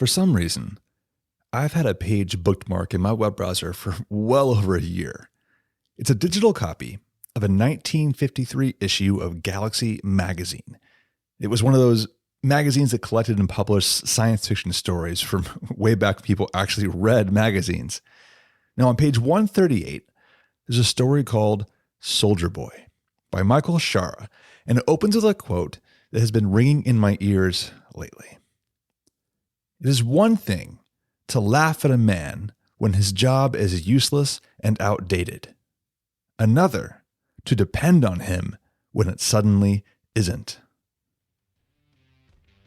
For some reason, I've had a page bookmark in my web browser for well over a year. It's a digital copy of a 1953 issue of Galaxy magazine. It was one of those magazines that collected and published science fiction stories from way back when people actually read magazines. Now, on page 138, there's a story called Soldier Boy by Michael Shaara, and it opens with a quote that has been ringing in my ears lately. It is one thing to laugh at a man when his job is useless and outdated. Another to depend on him when it suddenly isn't.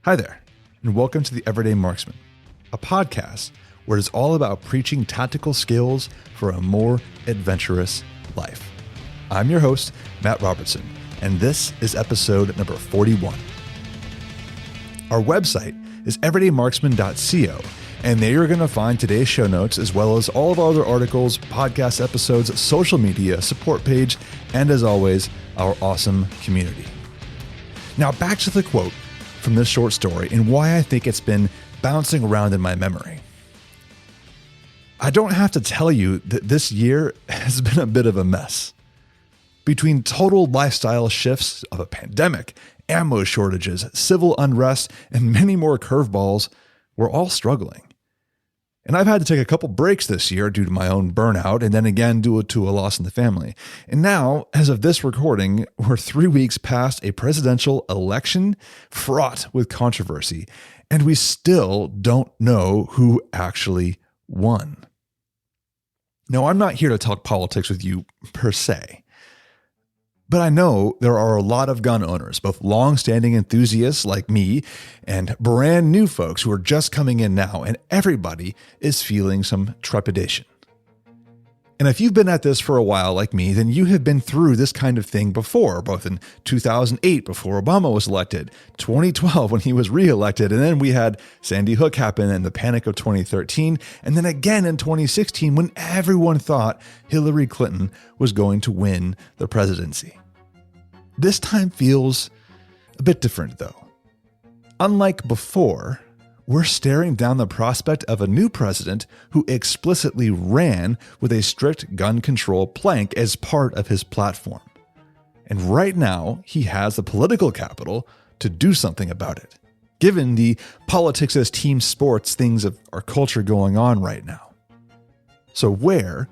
Hi there, and welcome to The Everyday Marksman, a podcast where it's all about preaching tactical skills for a more adventurous life. I'm your host, Matt Robertson, and this is episode number 41. Our website is everydaymarksman.co, and there you're going to find today's show notes as well as all of our other articles, podcast episodes, social media, support page, and as always, our awesome community. Now back to the quote from this short story and why I think it's been bouncing around in my memory. I don't have to tell you that this year has been a bit of a mess. Between total lifestyle shifts of a pandemic, ammo shortages, civil unrest, and many more curveballs, we're all struggling. And I've had to take a couple breaks this year due to my own burnout and then again due to a loss in the family. And now, as of this recording, we're 3 weeks past a presidential election fraught with controversy, and we still don't know who actually won. Now, I'm not here to talk politics with you per se. But I know there are a lot of gun owners, both long-standing enthusiasts like me and brand new folks who are just coming in now, and everybody is feeling some trepidation. And if you've been at this for a while like me, then you have been through this kind of thing before, both in 2008 before Obama was elected, 2012 when he was reelected, and then we had Sandy Hook happen and the panic of 2013, and then again in 2016 when everyone thought Hillary Clinton was going to win the presidency. This time feels a bit different though. Unlike before, we're staring down the prospect of a new president who explicitly ran with a strict gun control plank as part of his platform. And right now, he has the political capital to do something about it, given the politics as team sports things of our culture going on right now. So where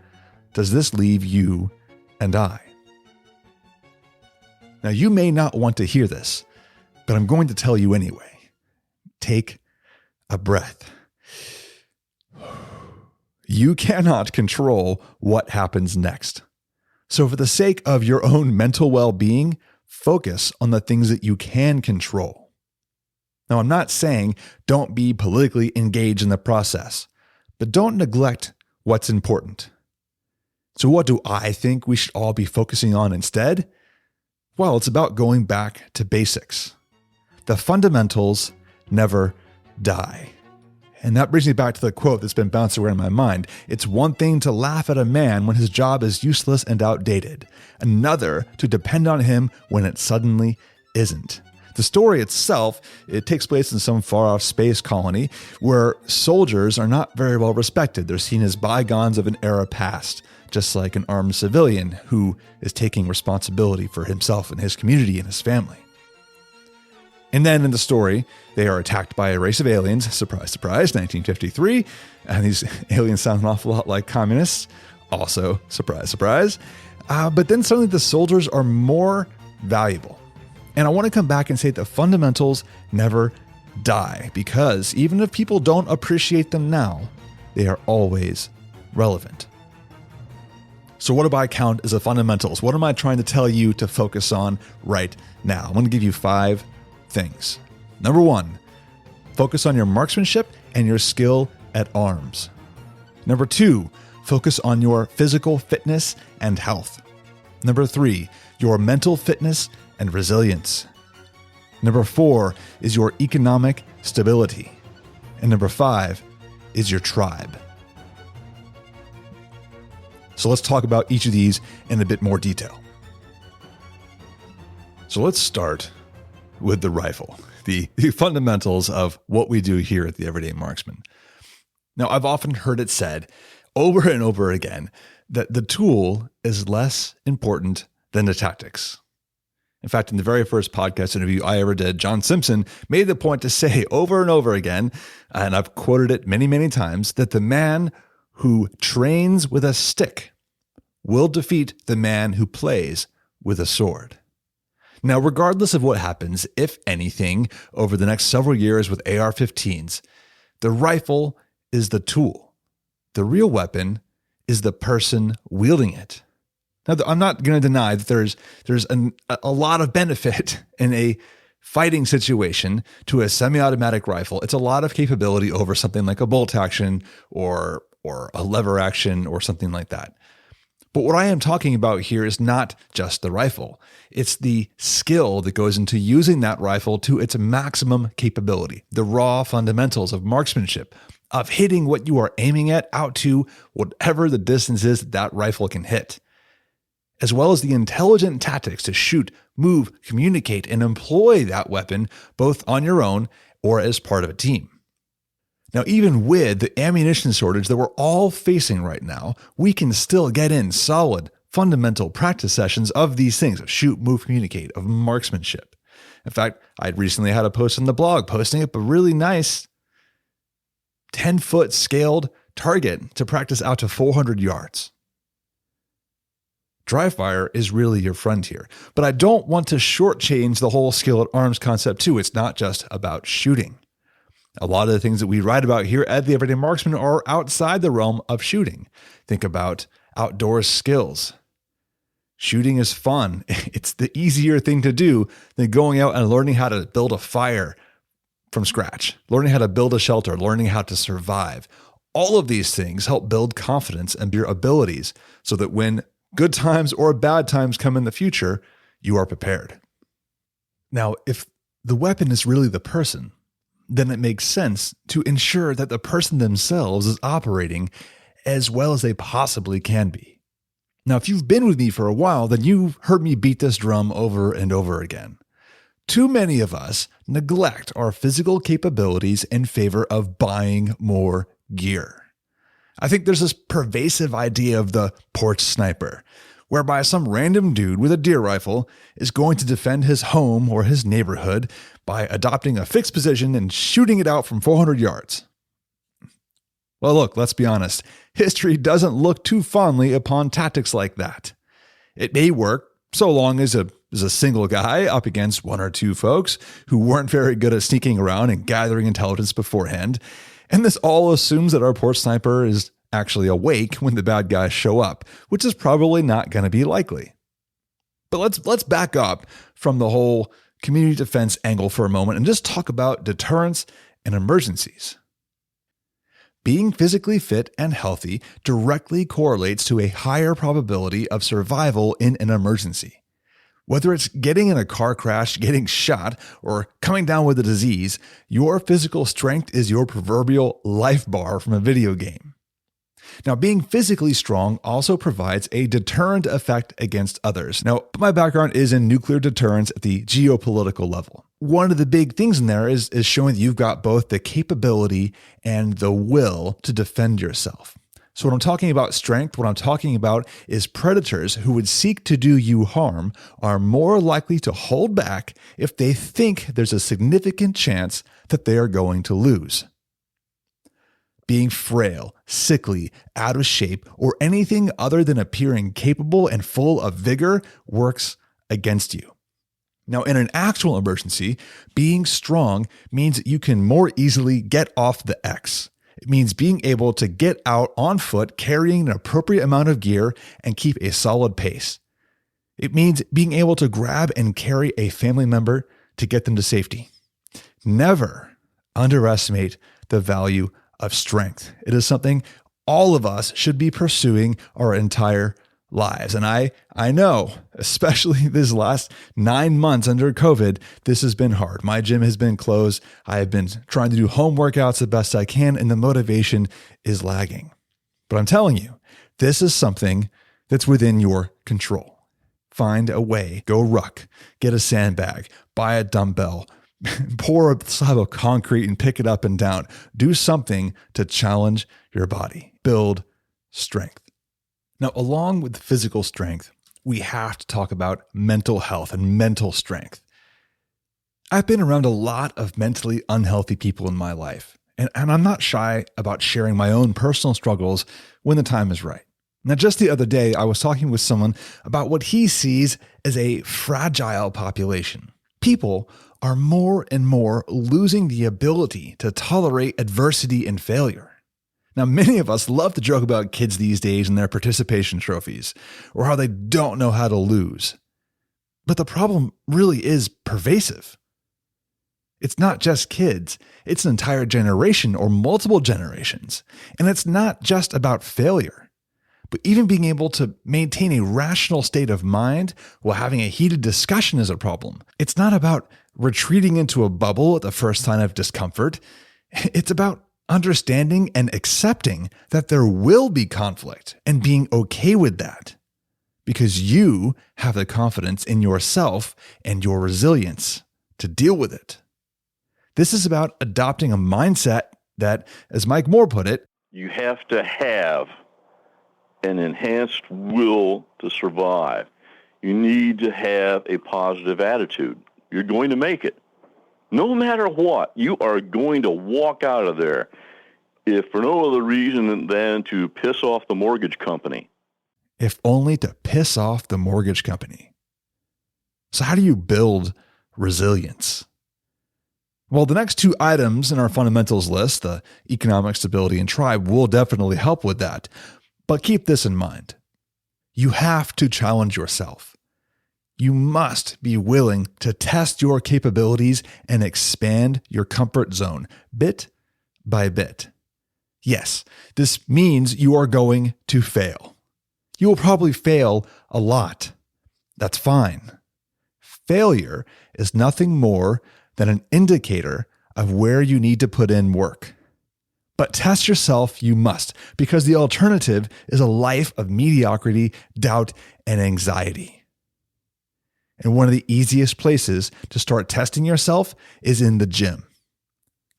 does this leave you and I? Now, you may not want to hear this, but I'm going to tell you anyway. Take a breath. You cannot control what happens next. So for the sake of your own mental well-being, focus on the things that you can control. Now, I'm not saying don't be politically engaged in the process, but don't neglect what's important. So what do I think we should all be focusing on instead? Well, it's about going back to basics. The fundamentals never die. And that brings me back to the quote that's been bouncing around in my mind. It's one thing to laugh at a man when his job is useless and outdated. Another to depend on him when it suddenly isn't. The story itself, it takes place in some far-off space colony where soldiers are not very well respected. They're seen as bygones of an era past, just like an armed civilian who is taking responsibility for himself and his community and his family. And then in the story, they are attacked by a race of aliens. Surprise, surprise, 1953. And these aliens sound an awful lot like communists. Also, surprise, surprise. But then suddenly the soldiers are more valuable. And I want to come back and say the fundamentals never die, because even if people don't appreciate them now, they are always relevant. So what do I count as the fundamentals? What am I trying to tell you to focus on right now? I'm going to give you 5 things. Number 1, focus on your marksmanship and your skill at arms. Number 2, focus on your physical fitness and health. Number 3, your mental fitness and resilience. Number 4 is your economic stability. And number 5 is your tribe. So let's talk about each of these in a bit more detail. So let's start with the rifle. the fundamentals of what we do here at the Everyday Marksman. Now, I've often heard it said over and over again that the tool is less important than the tactics. In fact, in the very first podcast interview I ever did, John Simpson made the point to say over and over again, and I've quoted it many, many times, that the man who trains with a stick will defeat the man who plays with a sword. Now, regardless of what happens, if anything, over the next several years with AR-15s, the rifle is the tool. The real weapon is the person wielding it. Now, I'm not going to deny that there's a lot of benefit in a fighting situation to a semi-automatic rifle. It's a lot of capability over something like a bolt action or a lever action or something like that. But what I am talking about here is not just the rifle. It's the skill that goes into using that rifle to its maximum capability, the raw fundamentals of marksmanship, of hitting what you are aiming at out to whatever the distance is that rifle can hit, as well as the intelligent tactics to shoot, move, communicate, and employ that weapon both on your own or as part of a team. Now, even with the ammunition shortage that we're all facing right now, we can still get in solid, fundamental practice sessions of these things, of shoot, move, communicate, of marksmanship. In fact, I recently had a post on the blog posting up a really nice 10-foot scaled target to practice out to 400 yards. Dry fire is really your friend here, but I don't want to shortchange the whole skill at arms concept too. It's not just about shooting. A lot of the things that we write about here at the Everyday Marksman are outside the realm of shooting. Think about outdoor skills. Shooting is fun. It's the easier thing to do than going out and learning how to build a fire from scratch, learning how to build a shelter, learning how to survive. All of these things help build confidence and your abilities so that when good times or bad times come in the future, you are prepared. Now, if the weapon is really the person, then it makes sense to ensure that the person themselves is operating as well as they possibly can be. Now, if you've been with me for a while, then you've heard me beat this drum over and over again. Too many of us neglect our physical capabilities in favor of buying more gear. I think there's this pervasive idea of the porch sniper, whereby some random dude with a deer rifle is going to defend his home or his neighborhood by adopting a fixed position and shooting it out from 400 yards. Well, look, let's be honest. History doesn't look too fondly upon tactics like that. It may work so long as a single guy up against one or two folks who weren't very good at sneaking around and gathering intelligence beforehand. And this all assumes that our porch sniper is actually awake when the bad guys show up, which is probably not going to be likely. But let's back up from the whole community defense angle for a moment and just talk about deterrence and emergencies. Being physically fit and healthy directly correlates to a higher probability of survival in an emergency. Whether it's getting in a car crash, getting shot, or coming down with a disease, your physical strength is your proverbial life bar from a video game. Now, being physically strong also provides a deterrent effect against others. Now, my background is in nuclear deterrence at the geopolitical level. One of the big things in there is showing that you've got both the capability and the will to defend yourself. So when I'm talking about strength, what I'm talking about is predators who would seek to do you harm are more likely to hold back if they think there's a significant chance that they are going to lose. Being frail, sickly, out of shape, or anything other than appearing capable and full of vigor works against you. Now, in an actual emergency, being strong means that you can more easily get off the X. It means being able to get out on foot, carrying an appropriate amount of gear, and keep a solid pace. It means being able to grab and carry a family member to get them to safety. Never underestimate the value of strength. It is something all of us should be pursuing our entire lives. And I know, especially this last 9 months under COVID, this has been hard. My gym has been closed. I have been trying to do home workouts the best I can, and the motivation is lagging. But I'm telling you, this is something that's within your control. Find a way, go ruck, get a sandbag, buy a dumbbell, Pour a slab of concrete and pick it up and down. Do something to challenge your body. Build strength. Now, along with physical strength, we have to talk about mental health and mental strength. I've been around a lot of mentally unhealthy people in my life, and I'm not shy about sharing my own personal struggles when the time is right. Now, just the other day, I was talking with someone about what he sees as a fragile population. People are more and more losing the ability to tolerate adversity and failure. Now, many of us love to joke about kids these days and their participation trophies, or how they don't know how to lose. But the problem really is pervasive. It's not just kids, it's an entire generation or multiple generations. And it's not just about failure, but even being able to maintain a rational state of mind while having a heated discussion is a problem. It's not about retreating into a bubble at the first sign of discomfort. It's about understanding and accepting that there will be conflict and being okay with that because you have the confidence in yourself and your resilience to deal with it. This is about adopting a mindset that, as Mike Moore put it, you have to have an enhanced will to survive. You need to have a positive attitude. You're going to make it. No matter what, you are going to walk out of there, if for no other reason than to piss off the mortgage company. If only to piss off the mortgage company. So how do you build resilience? Well, the next two items in our fundamentals list, the economic stability and tribe, will definitely help with that. But keep this in mind. You have to challenge yourself. You must be willing to test your capabilities and expand your comfort zone bit by bit. Yes, this means you are going to fail. You will probably fail a lot. That's fine. Failure is nothing more than an indicator of where you need to put in work. But test yourself you must, because the alternative is a life of mediocrity, doubt, and anxiety. And one of the easiest places to start testing yourself is in the gym.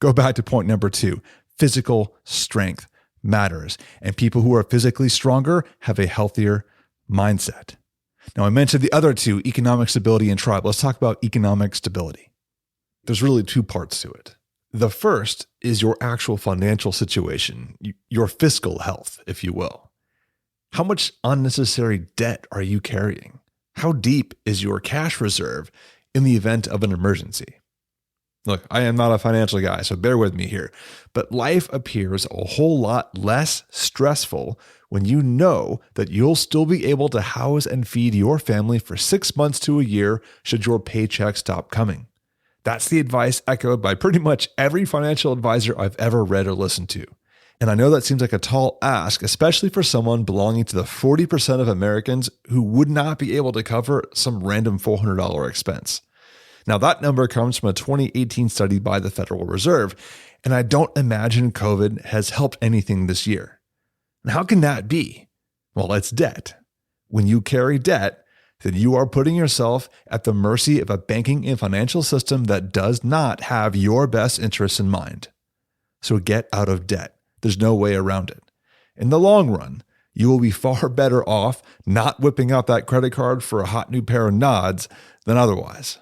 Go back to point number 2. Physical strength matters, and people who are physically stronger have a healthier mindset. Now, I mentioned the other two, economic stability and tribe. Let's talk about economic stability. There's really two parts to it. The first is your actual financial situation, your fiscal health, if you will. How much unnecessary debt are you carrying? How deep is your cash reserve in the event of an emergency? Look, I am not a financial guy, so bear with me here, but life appears a whole lot less stressful when you know that you'll still be able to house and feed your family for 6 months to a year should your paycheck stop coming. That's the advice echoed by pretty much every financial advisor I've ever read or listened to. And I know that seems like a tall ask, especially for someone belonging to the 40% of Americans who would not be able to cover some random $400 expense. Now, that number comes from a 2018 study by the Federal Reserve, and I don't imagine COVID has helped anything this year. And how can that be? Well, it's debt. When you carry debt, then you are putting yourself at the mercy of a banking and financial system that does not have your best interests in mind. So get out of debt. There's no way around it. In the long run, you will be far better off not whipping out that credit card for a hot new pair of nods than otherwise.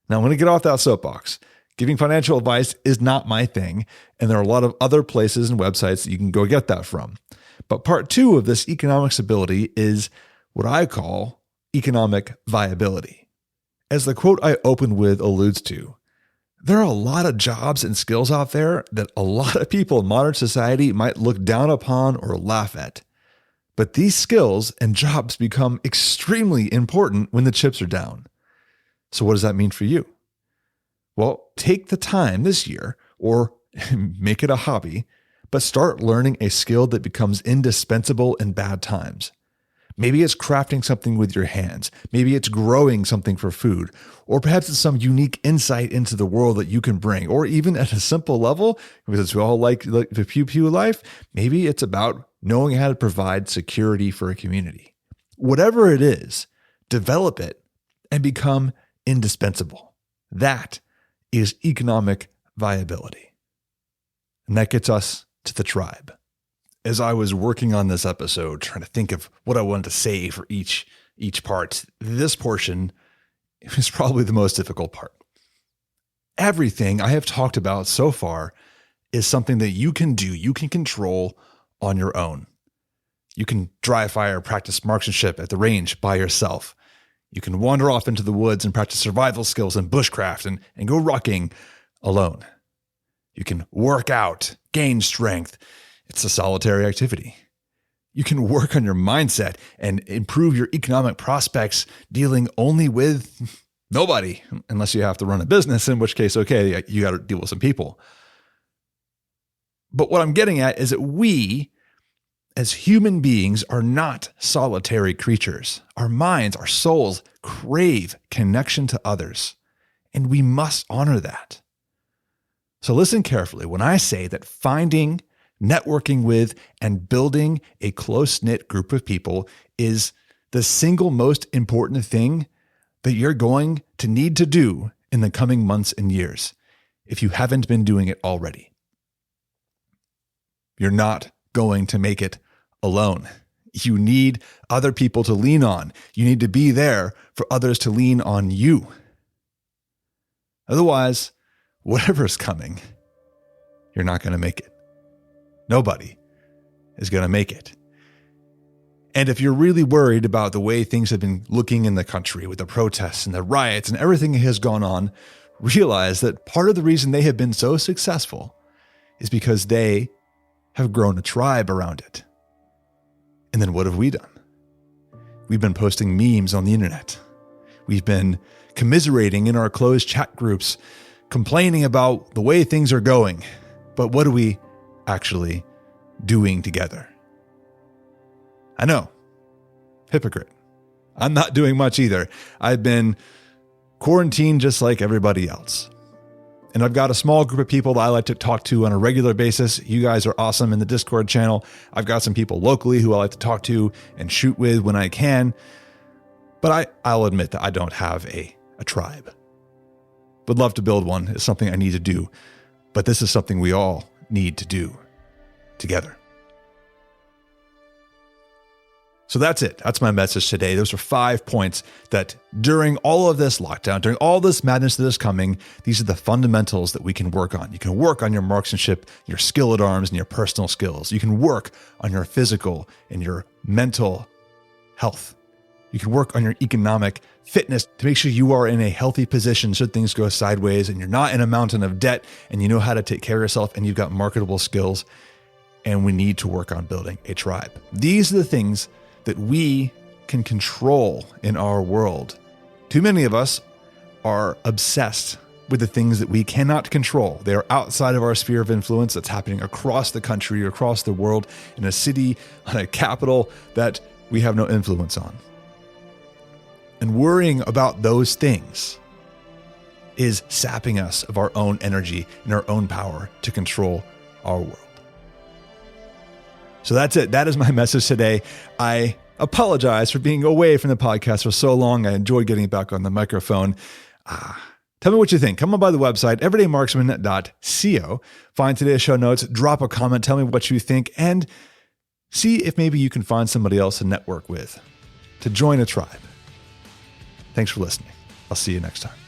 Now, I'm going to get off that soapbox. Giving financial advice is not my thing, and there are a lot of other places and websites that you can go get that from. But part 2 of this economic stability is what I call economic viability. As the quote I opened with alludes to, there are a lot of jobs and skills out there that a lot of people in modern society might look down upon or laugh at. But these skills and jobs become extremely important when the chips are down. So what does that mean for you? Well, take the time this year, or make it a hobby, but start learning a skill that becomes indispensable in bad times. Maybe it's crafting something with your hands. Maybe it's growing something for food. Or perhaps it's some unique insight into the world that you can bring. Or even at a simple level, because we all like the pew-pew life, maybe it's about knowing how to provide security for a community. Whatever it is, develop it and become indispensable. That is economic viability. And that gets us to the tribe. As I was working on this episode, trying to think of what I wanted to say for each part, this portion is probably the most difficult part. Everything I have talked about so far is something that you can do, you can control on your own. You can dry fire, practice marksmanship at the range by yourself. You can wander off into the woods and practice survival skills and bushcraft and go rucking alone. You can work out, gain strength. It's a solitary activity. You can work on your mindset and improve your economic prospects dealing only with nobody, unless you have to run a business, in which case, okay, you got to deal with some people. But what I'm getting at is that we, as human beings, are not solitary creatures. Our minds, our souls crave connection to others, and we must honor that. So listen carefully when I say that finding, networking with, and building a close-knit group of people is the single most important thing that you're going to need to do in the coming months and years if you haven't been doing it already. You're not going to make it alone. You need other people to lean on. You need to be there for others to lean on you. Otherwise, whatever's coming, you're not going to make it. Nobody is going to make it. And if you're really worried about the way things have been looking in the country with the protests and the riots and everything that has gone on, realize that part of the reason they have been so successful is because they have grown a tribe around it. And then what have we done? We've been posting memes on the internet. We've been commiserating in our closed chat groups, complaining about the way things are going. But what are we actually doing together? I know, hypocrite. I'm not doing much either. I've been quarantined just like everybody else. And I've got a small group of people that I like to talk to on a regular basis. You guys are awesome in the Discord channel. I've got some people locally who I like to talk to and shoot with when I can. But I'll admit that I don't have a tribe. Would love to build one. It's something I need to do. But this is something we all need to do together. So that's it. That's my message today. Those are 5 points that during all of this lockdown, during all this madness that is coming, these are the fundamentals that we can work on. You can work on your marksmanship, your skill at arms, and your personal skills. You can work on your physical and your mental health. You can work on your economic fitness to make sure you are in a healthy position should things go sideways and you're not in a mountain of debt and you know how to take care of yourself and you've got marketable skills. And we need to work on building a tribe. These are the things that we can control in our world. Too many of us are obsessed with the things that we cannot control. They are outside of our sphere of influence that's happening across the country, across the world, in a city, on a capital that we have no influence on. And worrying about those things is sapping us of our own energy and our own power to control our world. So that's it. That is my message today. I apologize for being away from the podcast for so long. I enjoyed getting back on the microphone. Tell me what you think. Come on by the website, everydaymarksman.co. Find today's show notes, drop a comment, tell me what you think, and see if maybe you can find somebody else to network with, to join a tribe. Thanks for listening. I'll see you next time.